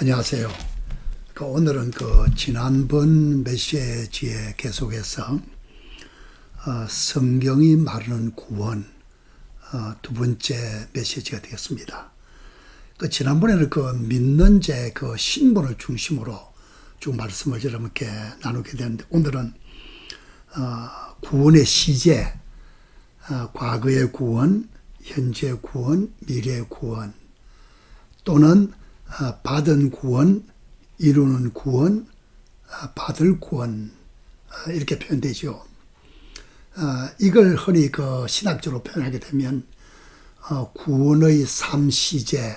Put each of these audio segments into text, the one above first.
안녕하세요. 오늘은 지난번 메시지에 계속해서 성경이 말하는 구원 두 번째 메시지가 되겠습니다. 지난번에는 믿는 자 신분을 중심으로 쭉 말씀을 여러분께 나누게 되는데, 오늘은 구원의 시제, 과거의 구원, 현재의 구원, 미래의 구원, 또는 받은 구원, 이루는 구원, 받을 구원, 이렇게 표현되죠. 이걸 흔히 신학적으로 표현하게 되면 구원의 3시제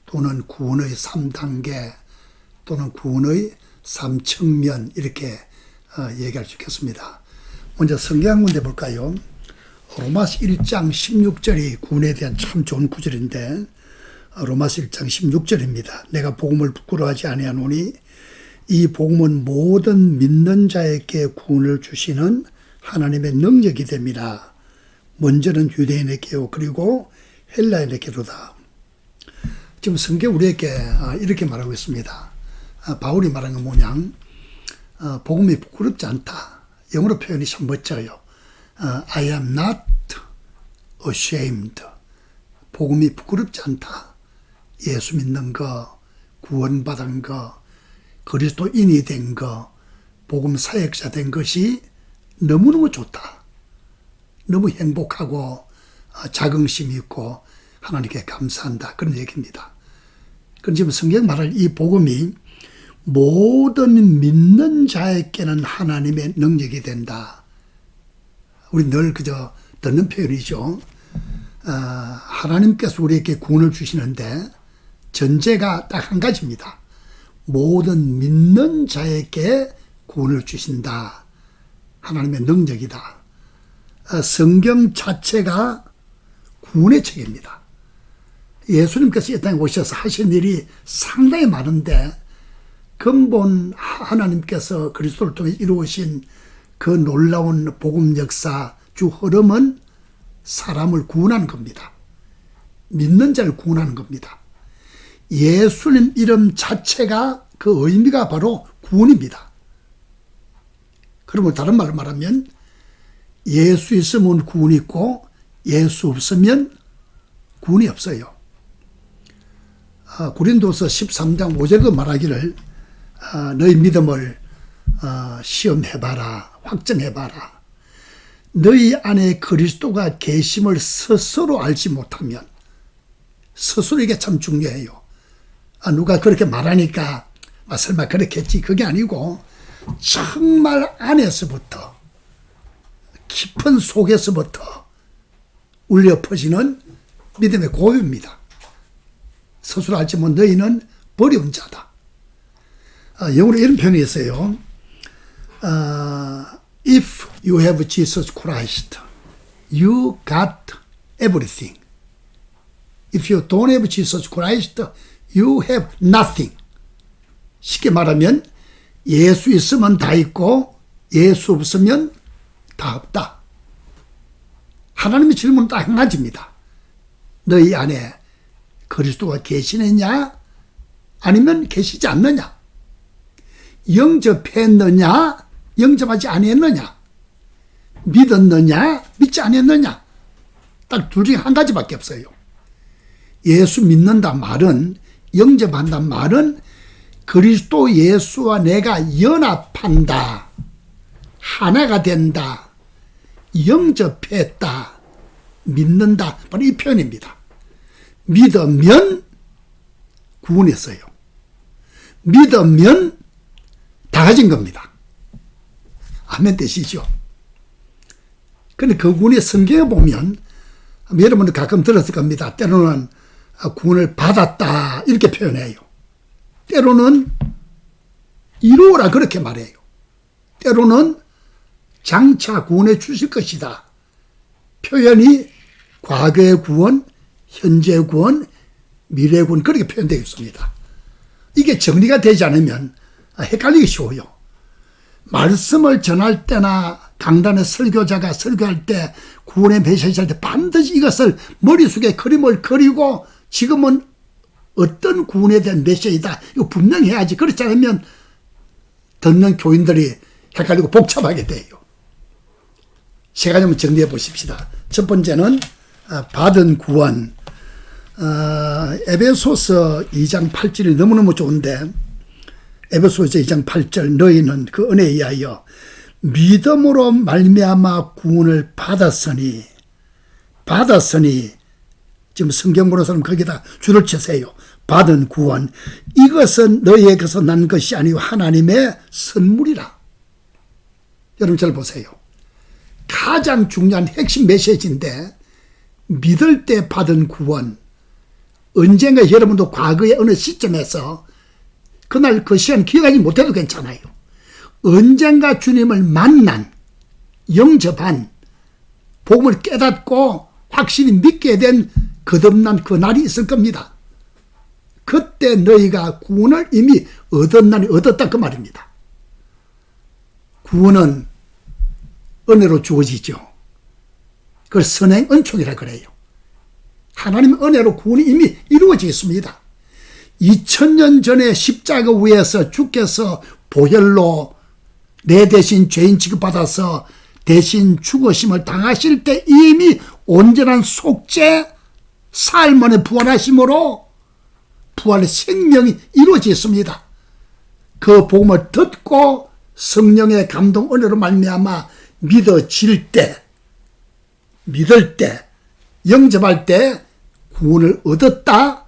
또는 구원의 3단계 또는 구원의 3측면, 이렇게 얘기할 수 있겠습니다. 먼저 성경 한 군데 볼까요? 로마서 1장 16절이 구원에 대한 참 좋은 구절인데, 로마서 1장 16절입니다. 내가 복음을 부끄러워하지 아니하노니 이 복음은 모든 믿는 자에게 구원을 주시는 하나님의 능력이 됨이라. 먼저는 유대인에게요, 그리고 헬라인에게로다. 지금 성경 우리에게 이렇게 말하고 있습니다. 바울이 말한 건 뭐냐? 복음이 부끄럽지 않다. 영어로 표현이 참 멋져요. I am not ashamed. 복음이 부끄럽지 않다. 예수 믿는 거, 구원받은 거, 그리스도인이 된 거, 복음 사역자 된 것이 너무너무 좋다. 너무 행복하고 자긍심이 있고 하나님께 감사한다. 그런 얘기입니다. 그럼 지금 성경 말할 이 복음이 모든 믿는 자에게는 하나님의 능력이 된다. 우리 늘 그저 듣는 표현이죠. 하나님께서 우리에게 구원을 주시는데 전제가 딱 한 가지입니다. 모든 믿는 자에게 구원을 주신다. 하나님의 능력이다. 성경 자체가 구원의 책입니다. 예수님께서 이 땅에 오셔서 하신 일이 상당히 많은데, 근본 하나님께서 그리스도를 통해 이루어진 그 놀라운 복음 역사 주 흐름은 사람을 구원하는 겁니다. 믿는 자를 구원하는 겁니다. 예수님 이름 자체가 그 의미가 바로 구원입니다. 그러면 다른 말로 말하면 예수 있으면 구원이 있고 예수 없으면 구원이 없어요. 고린도서 13장 5절도 말하기를 너희 믿음을 시험해봐라, 확정해봐라. 너희 안에 그리스도가 계심을 스스로 알지 못하면, 스스로 이게 참 중요해요. 누가 그렇게 말하니까 설마 그렇겠지, 그게 아니고 정말 안에서부터, 깊은 속에서부터 울려 퍼지는 믿음의 고백입니다. 스스로 알지 못 너희는 버려운 자다. 영어로 이런 표현이 있어요. If you have Jesus Christ, you got everything. If you don't have Jesus Christ, you have nothing. 쉽게 말하면 예수 있으면 다 있고 예수 없으면 다 없다. 하나님의 질문은 딱 한 가지입니다. 너희 안에 그리스도가 계시느냐 아니면 계시지 않느냐, 영접했느냐 영접하지 아니했느냐, 믿었느냐 믿지 아니했느냐, 딱 둘 중에 한 가지밖에 없어요. 예수 믿는다 말은, 영접한다 말은 그리스도 예수와 내가 연합한다, 하나가 된다, 영접했다, 믿는다, 바로 이 표현입니다. 믿으면 구원했어요. 믿으면 다 가진 겁니다. 아멘 되시죠? 근데 그 구원이 성경에 보면, 여러분도 가끔 들었을 겁니다. 때로는 구원을 받았다 이렇게 표현해요. 때로는 이루어라 그렇게 말해요. 때로는 장차 구원해 주실 것이다. 표현이 과거의 구원, 현재의 구원, 미래의 구원, 그렇게 표현되어 있습니다. 이게 정리가 되지 않으면 헷갈리기 쉬워요. 말씀을 전할 때나 강단의 설교자가 설교할 때, 구원의 메시지할 때 반드시 이것을 머릿속에 그림을 그리고 지금은 어떤 구원에 대한 메시지다. 이거 분명히 해야지. 그렇지 않으면 듣는 교인들이 헷갈리고 복잡하게 돼요. 세 가지 한번 정리해 보십시다. 첫 번째는 받은 구원. 에베소서 2장 8절이 너무너무 좋은데, 에베소서 2장 8절, 너희는 그 은혜에 의하여 믿음으로 말미암아 구원을 받았으니, 지금 성경으로서는 거기다 줄을 치세요. 받은 구원, 이것은 너희에게서 난 것이 아니요 하나님의 선물이라. 여러분 잘 보세요. 가장 중요한 핵심 메시지인데, 믿을 때 받은 구원, 언젠가 여러분도 과거의 어느 시점에서 그날 그 시간 기억하지 못해도 괜찮아요. 언젠가 주님을 만난, 영접한, 복음을 깨닫고 확실히 믿게 된 거듭난 그 날이 있을 겁니다. 그때 너희가 구원을 이미 얻었나니 얻었다 그 말입니다. 구원은 은혜로 주어지죠. 그걸 선행 은총이라 그래요. 하나님 은혜로 구원이 이미 이루어지겠습니다. 2000년 전에 십자가 위에서 주께서 보혈로 내 대신 죄인 취급받아서 대신 죽으심을 당하실 때 이미 온전한 속죄, 사흘 만에 부활하심으로 부활의 생명이 이루어졌습니다. 그 복음을 듣고 성령의 감동 은혜로 말미암아 믿을 때, 영접할 때 구원을 얻었다.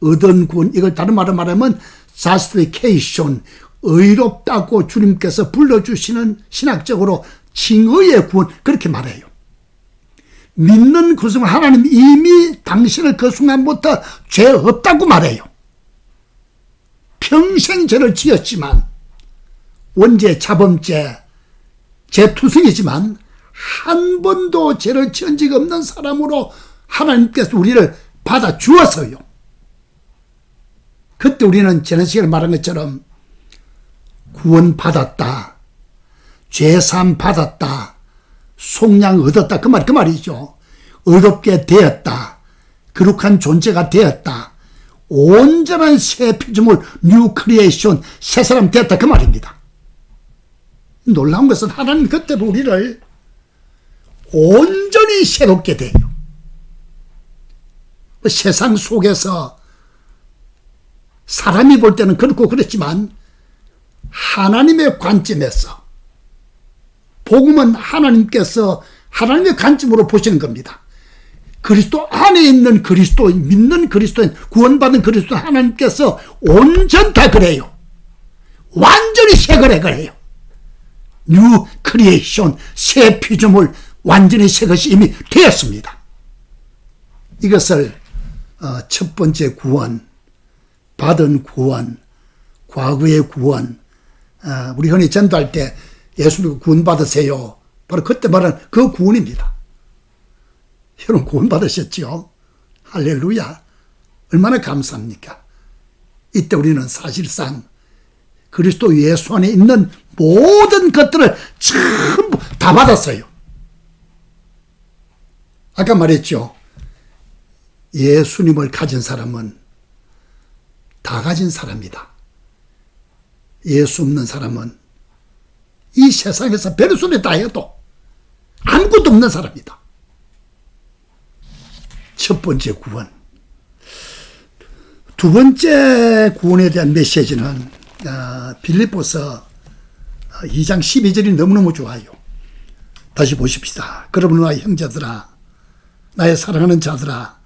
얻은 구원, 이걸 다른 말로 말하면 justification, 의롭다고 주님께서 불러주시는 신학적으로 칭의의 구원, 그렇게 말해요. 믿는 그 순간 하나님 이미 당신을 그 순간부터 죄 없다고 말해요. 평생 죄를 지었지만, 원죄, 자범죄, 죄투성이지만 한 번도 죄를 지은 적 없는 사람으로 하나님께서 우리를 받아 주어서요. 그때 우리는 지난 시간에 말한 것처럼 구원 받았다, 죄사함 받았다, 속량 얻었다, 그 말이죠. 의롭게 되었다, 거룩한 존재가 되었다, 온전한 새 피조물, 뉴 크리에이션, 새 사람 되었다, 그 말입니다. 놀라운 것은 하나님 그때도 우리를 온전히 새롭게 돼요. 세상 속에서 사람이 볼 때는 그렇고 그렇지만 하나님의 관점에서, 복음은 하나님께서 하나님의 관점으로 보시는 겁니다. 그리스도 안에 있는 그리스도인, 믿는 그리스도인, 구원받은 그리스도인 하나님께서 온전다 그래요. 완전히 새 거래 그래요. 뉴 크리에이션, 새 피조물, 완전히 새 것이 이미 되었습니다. 이것을 첫 번째 구원, 받은 구원, 과거의 구원, 우리 흔히 전도할 때 예수 믿고 구원 받으세요. 바로 그때 말하는 그 구원입니다. 여러분 구원 받으셨죠? 할렐루야. 얼마나 감사합니까? 이때 우리는 사실상 그리스도 예수 안에 있는 모든 것들을 전부 다 받았어요. 아까 말했죠. 예수님을 가진 사람은 다 가진 사람이다. 예수 없는 사람은 이 세상에서 별소리 다 해도 아무것도 없는 사람이다. 첫 번째 구원. 두 번째 구원에 대한 메시지는 빌립보서 2장 12절이 너무너무 좋아요. 다시 보십시다. 그러므로 나의 형제들아, 나의 사랑하는 자들아,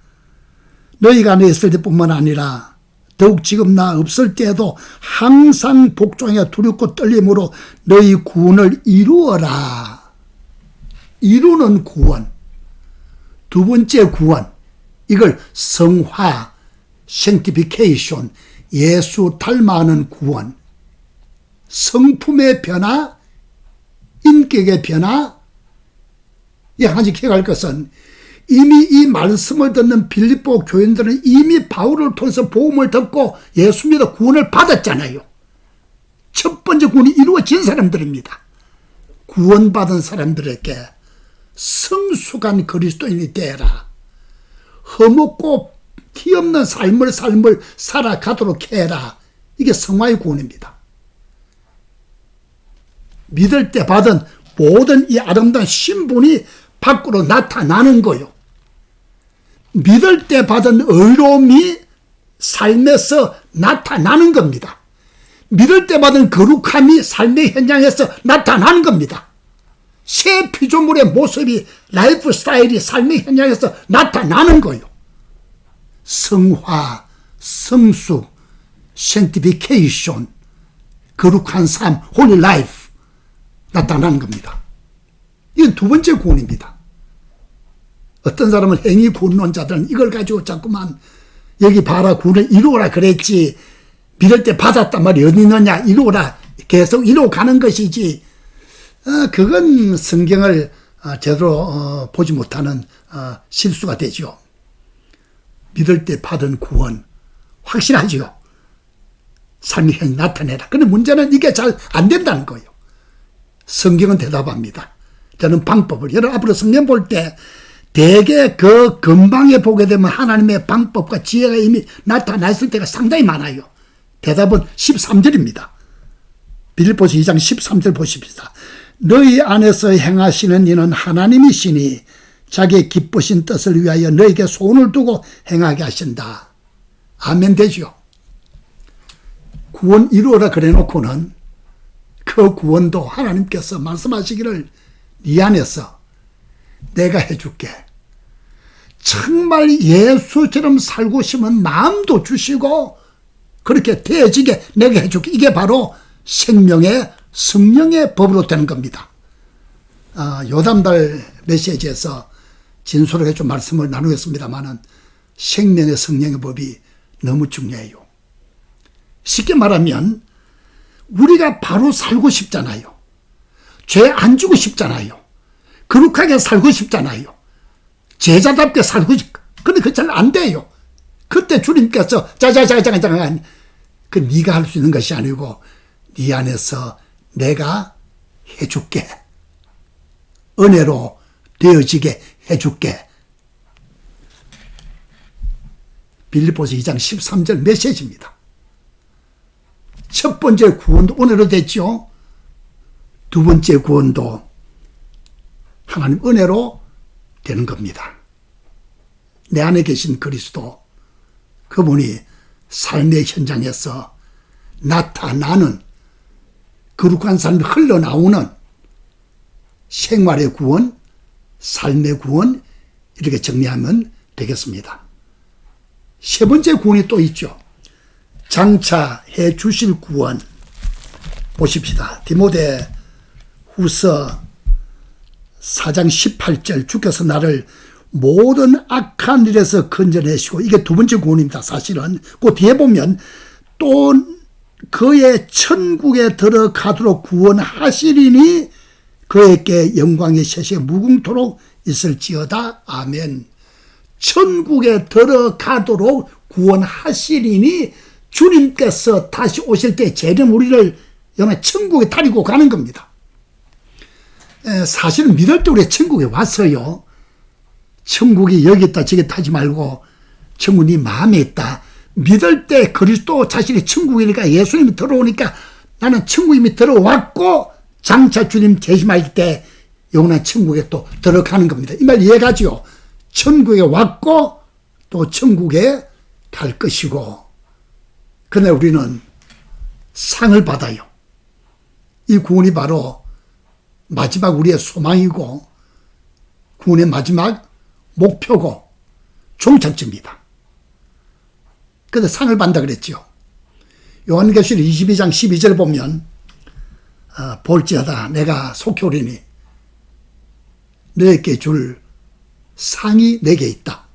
너희가 내 있을 때뿐만 아니라 더욱 지금 나 없을 때에도 항상 복종하여 두렵고 떨림으로 너희 구원을 이루어라. 이루는 구원. 두 번째 구원. 이걸 성화, sanctification, 예수 닮아가는 구원. 성품의 변화, 인격의 변화. 한 가지 기억할 것은 이미 이 말씀을 듣는 빌립보 교인들은 이미 바울을 통해서 복음을 듣고 예수 믿어 구원을 받았잖아요. 첫 번째 구원이 이루어진 사람들입니다. 구원받은 사람들에게 성숙한 그리스도인이 되라. 허먹고 티 없는 삶을 살아가도록 해라. 이게 성화의 구원입니다. 믿을 때 받은 모든 이 아름다운 신분이 밖으로 나타나는 거요. 믿을 때 받은 의로움이 삶에서 나타나는 겁니다. 믿을 때 받은 거룩함이 삶의 현장에서 나타나는 겁니다. 새 피조물의 모습이, 라이프 스타일이 삶의 현장에서 나타나는 거예요. 성화, 성수, sanctification, 거룩한 삶, holy life 나타나는 겁니다. 이건 두 번째 구원입니다. 어떤 사람은 행위 구원론자들은 이걸 가지고 자꾸만 여기 봐라, 구원을 이루어라 그랬지, 믿을 때 받았단 말이 어디 있느냐, 이루어라, 계속 이루어 가는 것이지, 그건 성경을 제대로 보지 못하는 실수가 되죠. 믿을 때 받은 구원 확실하지요. 삶의 현이 나타내라. 근데 문제는 이게 잘 안 된다는 거예요. 성경은 대답합니다. 저는 방법을, 여러분 앞으로 성경 볼 때 대개 그 근방에 보게 되면 하나님의 방법과 지혜가 이미 나타나 있을 때가 상당히 많아요. 대답은 13절입니다. 빌립보서 2장 13절 보십시다. 너희 안에서 행하시는 이는 하나님이시니 자기의 기쁘신 뜻을 위하여 너에게 소원을 두고 행하게 하신다. 아멘 되죠. 구원 이루어라 그래 놓고는 그 구원도 하나님께서 말씀하시기를 네 안에서 내가 해줄게. 정말 예수처럼 살고 싶은 마음도 주시고 그렇게 되어지게 내가 해줄게. 이게 바로 생명의 성령의 법으로 되는 겁니다. 요담달 메시지에서 진솔하게 좀 말씀을 나누겠습니다만은 생명의 성령의 법이 너무 중요해요. 쉽게 말하면 우리가 바로 살고 싶잖아요. 죄 안 지고 싶잖아요. 거룩하게 살고 싶잖아요. 제자답게 살고 근데 그 잘 안 돼요. 그때 주님께서 짜자자자자자 그 네가 할 수 있는 것이 아니고 네 안에서 내가 해줄게. 은혜로 되어지게 해줄게. 빌립보서 2장 13절 메시지입니다. 첫 번째 구원도 은혜로 됐죠. 두 번째 구원도 하나님 은혜로 되는 겁니다. 내 안에 계신 그리스도, 그분이 삶의 현장에서 나타나는 거룩한 삶이 흘러나오는 생활의 구원, 삶의 구원, 이렇게 정리하면 되겠습니다. 세 번째 구원이 또 있죠. 장차 해 주실 구원 보십시다. 디모데 후서 4장 18절 주께서 나를 모든 악한 일에서 건져내시고, 이게 두 번째 구원입니다. 사실은 그 뒤에 보면 또 그의 천국에 들어가도록 구원하시리니 그에게 영광의 세세가 무궁토록 있을지어다. 아멘. 천국에 들어가도록 구원하시리니 주님께서 다시 오실 때 재림 우리를 천국에 타리고 가는 겁니다. 사실은 믿을 때 우리가 천국에 왔어요. 천국이 여기 있다 저기 있다 하지 말고 천국이 네 마음에 있다. 믿을 때 그리스도 자신이 천국이니까, 예수님이 들어오니까 나는 천국에 이미 들어왔고 장차 주님 재림할 때 영원한 천국에 또 들어가는 겁니다. 이 말 이해가지요. 천국에 왔고 또 천국에 갈 것이고, 그날 우리는 상을 받아요. 이 구원이 바로 마지막 우리의 소망이고 구원의 마지막 목표고 종착지입니다. 그래서 상을 받는다 그랬죠. 요한계시록 22장 12절 보면 볼지어다 내가 속히 오리니 너에게 줄 상이 내게 있다.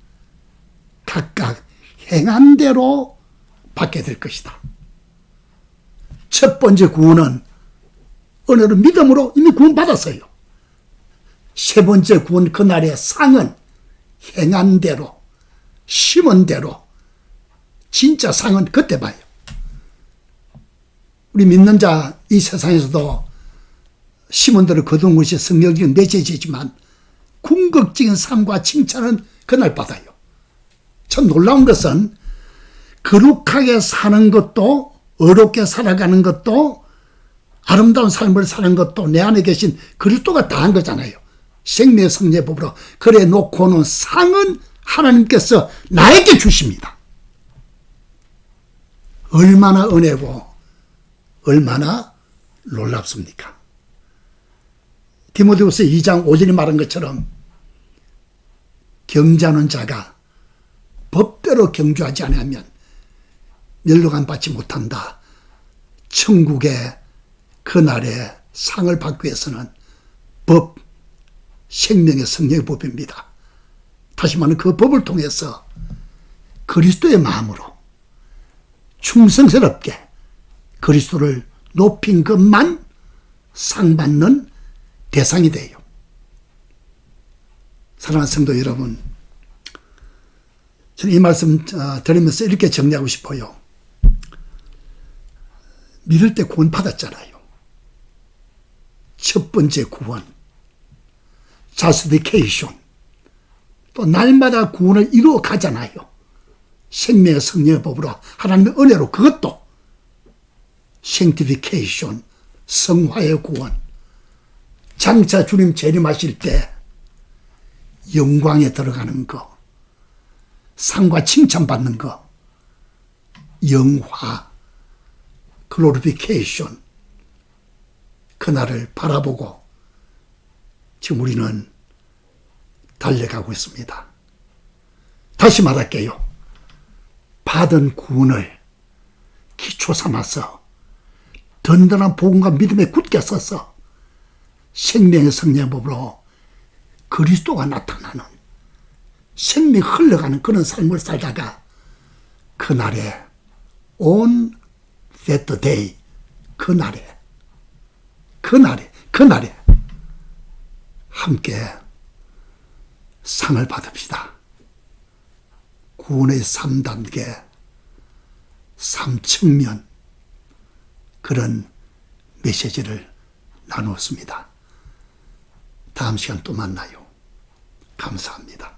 각각 행한 대로 받게 될 것이다. 첫 번째 구원은 은혜로 믿음으로 이미 구원받았어요. 세 번째 구원 그날의 상은 행한 대로, 심은 대로, 진짜 상은 그때 봐요. 우리 믿는 자 이 세상에서도 심은 대로 거둔 것이 성경적인 메시지이지만 궁극적인 상과 칭찬은 그날 받아요. 참 놀라운 것은 거룩하게 사는 것도 어렵게 살아가는 것도 아름다운 삶을 사는 것도 내 안에 계신 그리스도가 다 한 거잖아요. 생명의 성례법으로 그래 놓고는 상은 하나님께서 나에게 주십니다. 얼마나 은혜고 얼마나 놀랍습니까? 디모데후서 2장 5절이 말한 것처럼 경주하는 자가 법대로 경주하지 않으면 멸류관 받지 못한다. 천국의 그날에 상을 받기 위해서는 법, 생명의 성령의 법입니다. 다시 말하면 그 법을 통해서 그리스도의 마음으로 충성스럽게 그리스도를 높인 것만 상 받는 대상이 돼요. 사랑하는 성도 여러분, 저는 이 말씀 드리면서 이렇게 정리하고 싶어요. 믿을 때 구원 받았잖아요. 첫 번째 구원, justification. 또 날마다 구원을 이루어 가잖아요. 생명의 성령의 법으로 하나님의 은혜로 그것도 sanctification, 성화의 구원. 장차 주님 재림하실 때 영광에 들어가는 거, 상과 칭찬받는 거, 영화, glorification, 그날을 바라보고 지금 우리는 달려가고 있습니다. 다시 말할게요. 받은 구원을 기초 삼아서 든든한 복음과 믿음에 굳게 서서 생명의 성령법으로 그리스도가 나타나는 생명이 흘러가는 그런 삶을 살다가 그날에 on that day, 그날에 함께 상을 받읍시다. 구원의 3단계, 3측면 그런 메시지를 나누었습니다. 다음 시간 또 만나요. 감사합니다.